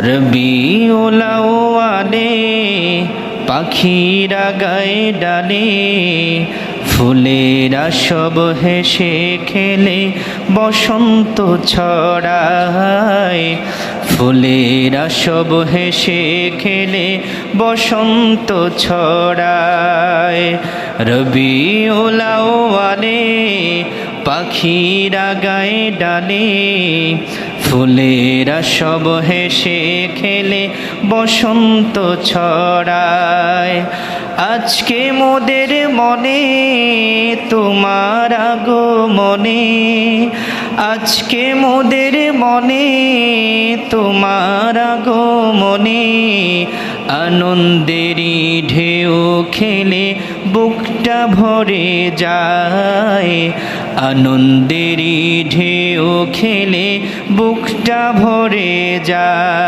রবিউল আউয়ালে পাখিরা গায়ে ডালে, ফুলেরা সব হেসে খেলে বসন্ত ছড়ায়। ফুলেরা সব হেসে খেলে বসন্ত ছড়ায়। রবিউল আউয়ালে পাখিরা গায়ে ডালে, ফুলেরা সব হেসে খেলে বসন্ত ছড়ায়। আজকে মোদের মনে তোমার আগমনে, আজকে মোদের মনে তোমার আগমনে, আনন্দেরই ঢেউ খেলে বুকটা ভরে যায়। আনন্দেরই ঢেউ খেলে বুকটা ভরে যায়।